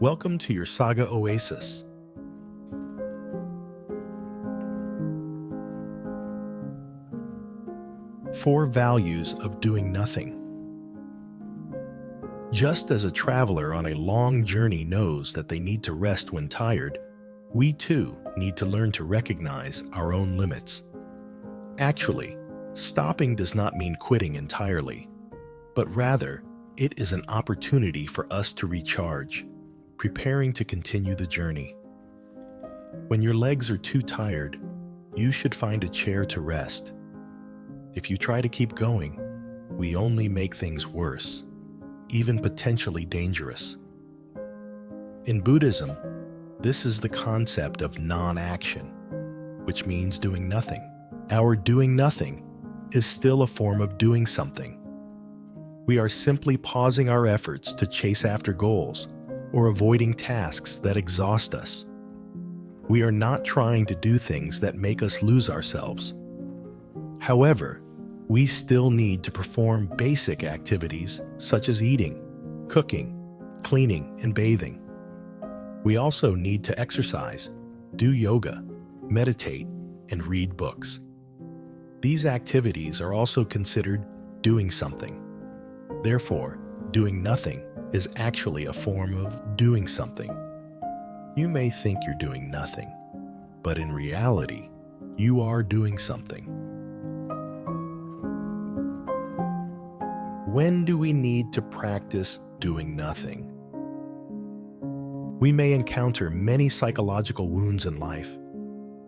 Welcome to your Saga Oasis. Four values of doing nothing. Just as a traveler on a long journey knows that they need to rest when tired, we too need to learn to recognize our own limits. Actually, stopping does not mean quitting entirely, but rather, it is an opportunity for us to recharge, preparing to continue the journey. When your legs are too tired, you should find a chair to rest. If you try to keep going, we only make things worse, even potentially dangerous. In Buddhism, this is the concept of non-action, which means doing nothing. Our doing nothing is still a form of doing something. We are simply pausing our efforts to chase after goals or avoiding tasks that exhaust us. We are not trying to do things that make us lose ourselves. However, we still need to perform basic activities such as eating, cooking, cleaning, and bathing. We also need to exercise, do yoga, meditate, and read books. These activities are also considered doing something. Therefore, doing nothing is actually a form of doing something. You may think you're doing nothing, but in reality, you are doing something. When do we need to practice doing nothing? We may encounter many psychological wounds in life,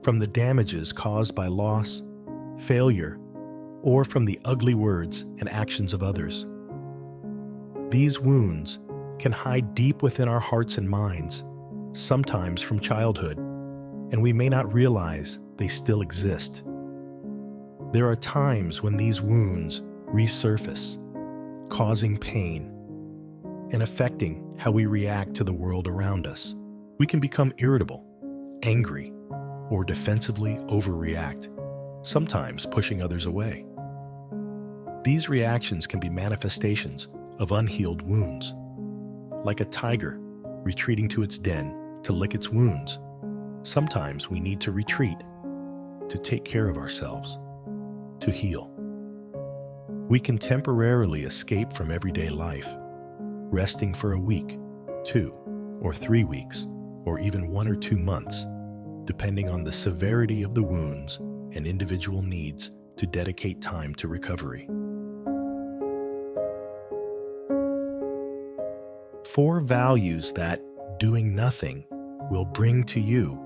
from the damages caused by loss, failure, or from the ugly words and actions of others. These wounds can hide deep within our hearts and minds, sometimes from childhood, and we may not realize they still exist. There are times when these wounds resurface, causing pain and affecting how we react to the world around us. We can become irritable, angry, or defensively overreact, sometimes pushing others away. These reactions can be manifestations of unhealed wounds. Like a tiger retreating to its den to lick its wounds, sometimes we need to retreat to take care of ourselves, to heal. We can temporarily escape from everyday life, resting for a week, 2 or 3 weeks, or even 1 or 2 months, depending on the severity of the wounds and individual needs to dedicate time to recovery. 4 values that doing nothing will bring to you.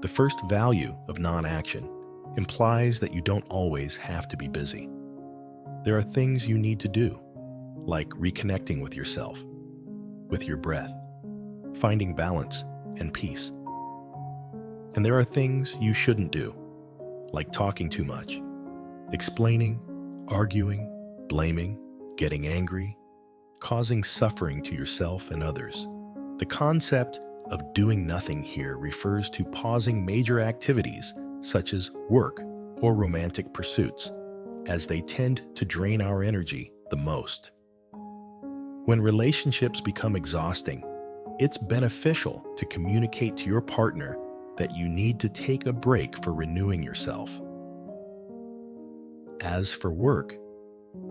The first value of non-action implies that you don't always have to be busy. There are things you need to do, like reconnecting with yourself, with your breath, finding balance and peace. And there are things you shouldn't do, like talking too much, explaining, arguing, blaming, getting angry, causing suffering to yourself and others. The concept of doing nothing here refers to pausing major activities such as work or romantic pursuits, as they tend to drain our energy the most. When relationships become exhausting, it's beneficial to communicate to your partner that you need to take a break for renewing yourself. As for work,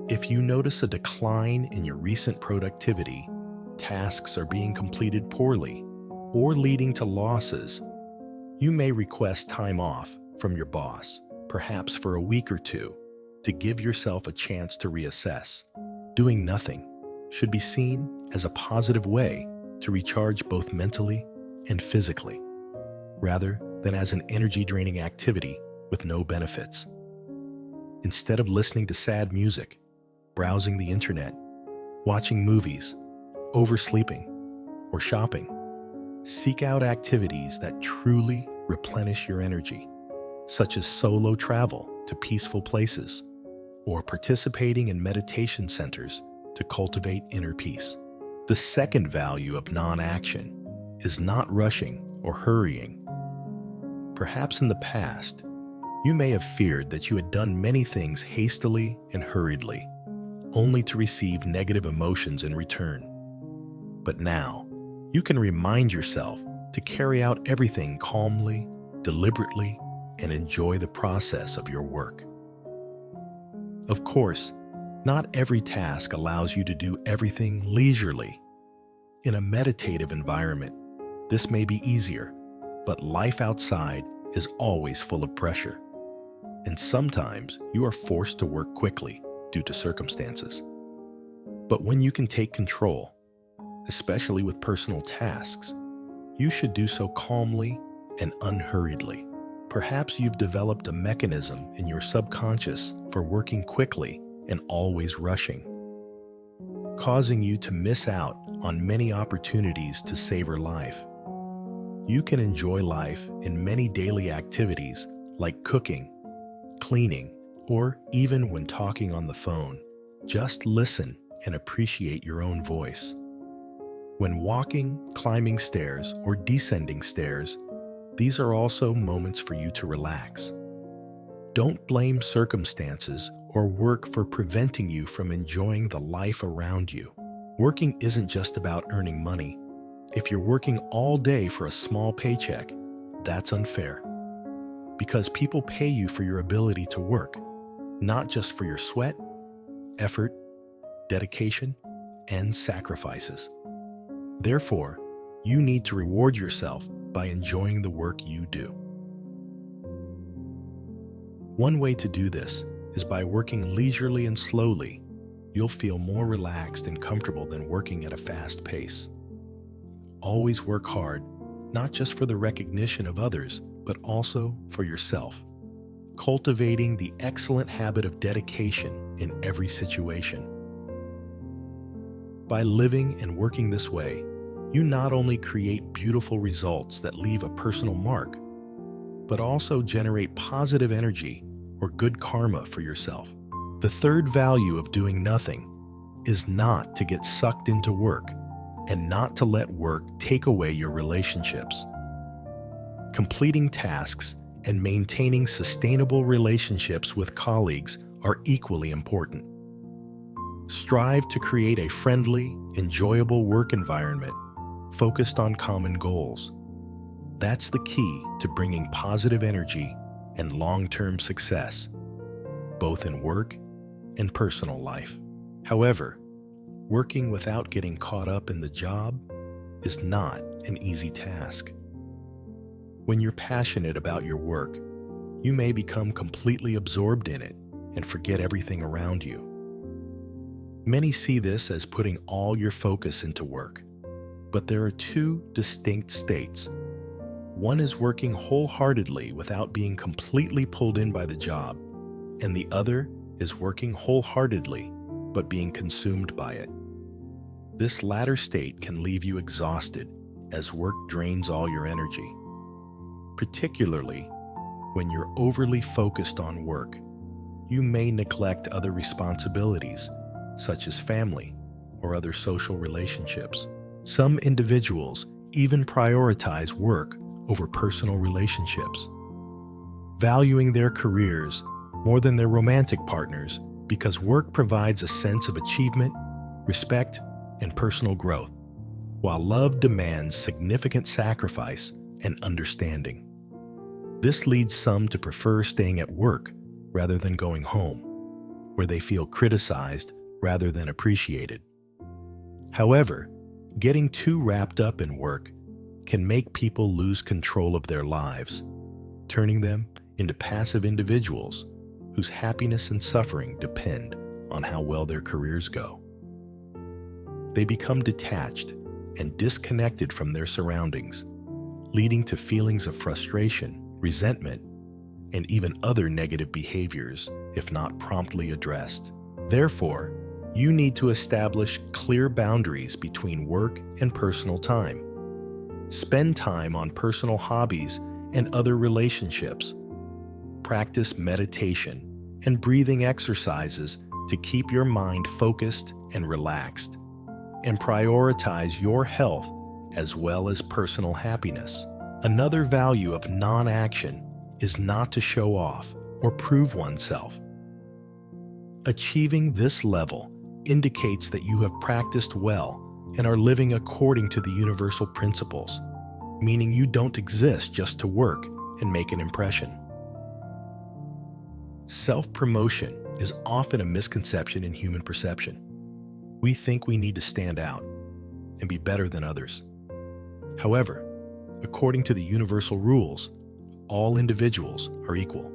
if you notice a decline in your recent productivity, tasks are being completed poorly, or leading to losses, you may request time off from your boss, perhaps for a week or 2, to give yourself a chance to reassess. Doing nothing should be seen as a positive way to recharge both mentally and physically, rather than as an energy-draining activity with no benefits. Instead of listening to sad music, browsing the internet, watching movies, oversleeping, or shopping, seek out activities that truly replenish your energy, such as solo travel to peaceful places, or participating in meditation centers to cultivate inner peace. The second value of non-action is not rushing or hurrying. Perhaps in the past, you may have feared that you had done many things hastily and hurriedly, only to receive negative emotions in return. But now, You can remind yourself to carry out everything calmly, deliberately, and enjoy the process of your work. Of course, not every task allows you to do everything leisurely. In a meditative environment, this may be easier, but life outside is always full of pressure. And sometimes you are forced to work quickly due to circumstances. But when you can take control, especially with personal tasks, you should do so calmly and unhurriedly. Perhaps you've developed a mechanism in your subconscious for working quickly and always rushing, causing you to miss out on many opportunities to savor life. You can enjoy life in many daily activities like cooking, cleaning, or even when talking on the phone. Just listen and appreciate your own voice. When walking, climbing stairs, or descending stairs, these are also moments for you to relax. Don't blame circumstances or work for preventing you from enjoying the life around you. Working isn't just about earning money. If you're working all day for a small paycheck, that's unfair. Because people pay you for your ability to work, not just for your sweat, effort, dedication, and sacrifices. Therefore, you need to reward yourself by enjoying the work you do. One way to do this is by working leisurely and slowly. You'll feel more relaxed and comfortable than working at a fast pace. Always work hard, not just for the recognition of others, but also for yourself, cultivating the excellent habit of dedication in every situation. By living and working this way, you not only create beautiful results that leave a personal mark, but also generate positive energy or good karma for yourself. The third value of doing nothing is not to get sucked into work and not to let work take away your relationships. Completing tasks and maintaining sustainable relationships with colleagues are equally important. Strive to create a friendly, enjoyable work environment focused on common goals. That's the key to bringing positive energy and long-term success, both in work and personal life. However, working without getting caught up in the job is not an easy task. When you're passionate about your work, you may become completely absorbed in it and forget everything around you. Many see this as putting all your focus into work, but there are two distinct states. One is working wholeheartedly without being completely pulled in by the job, and the other is working wholeheartedly but being consumed by it. This latter state can leave you exhausted as work drains all your energy. Particularly when you're overly focused on work, you may neglect other responsibilities, such as family or other social relationships. Some individuals even prioritize work over personal relationships, valuing their careers more than their romantic partners because work provides a sense of achievement, respect, and personal growth, while love demands significant sacrifice and understanding. This leads some to prefer staying at work rather than going home, where they feel criticized rather than appreciated. However, getting too wrapped up in work can make people lose control of their lives, turning them into passive individuals whose happiness and suffering depend on how well their careers go. They become detached and disconnected from their surroundings, leading to feelings of frustration, resentment, and even other negative behaviors if not promptly addressed. Therefore, you need to establish clear boundaries between work and personal time. Spend time on personal hobbies and other relationships. Practice meditation and breathing exercises to keep your mind focused and relaxed, and prioritize your health as well as personal happiness. Another value of non-action is not to show off or prove oneself. Achieving this level indicates that you have practiced well and are living according to the universal principles, meaning you don't exist just to work and make an impression. Self-promotion is often a misconception in human perception. We think we need to stand out and be better than others. However, according to the universal rules, all individuals are equal.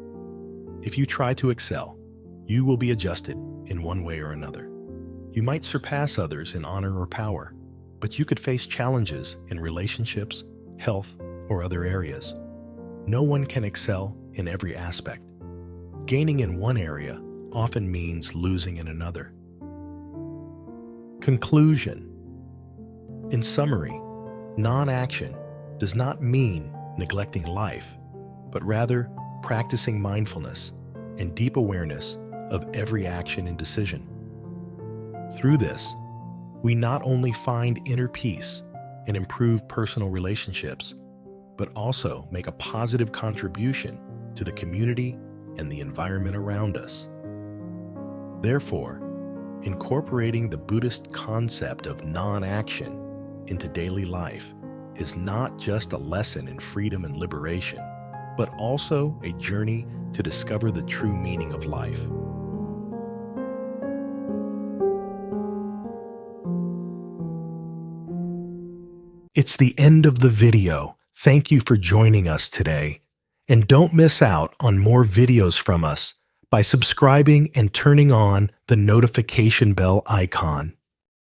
If you try to excel, you will be adjusted in one way or another. You might surpass others in honor or power, but you could face challenges in relationships, health, or other areas. No one can excel in every aspect. Gaining in one area often means losing in another. Conclusion. In summary, non-action does not mean neglecting life, but rather practicing mindfulness and deep awareness of every action and decision. Through this, we not only find inner peace and improve personal relationships, but also make a positive contribution to the community and the environment around us. Therefore, incorporating the Buddhist concept of non-action into daily life is not just a lesson in freedom and liberation, but also a journey to discover the true meaning of life. It's the end of the video. Thank you for joining us today. And don't miss out on more videos from us by subscribing and turning on the notification bell icon.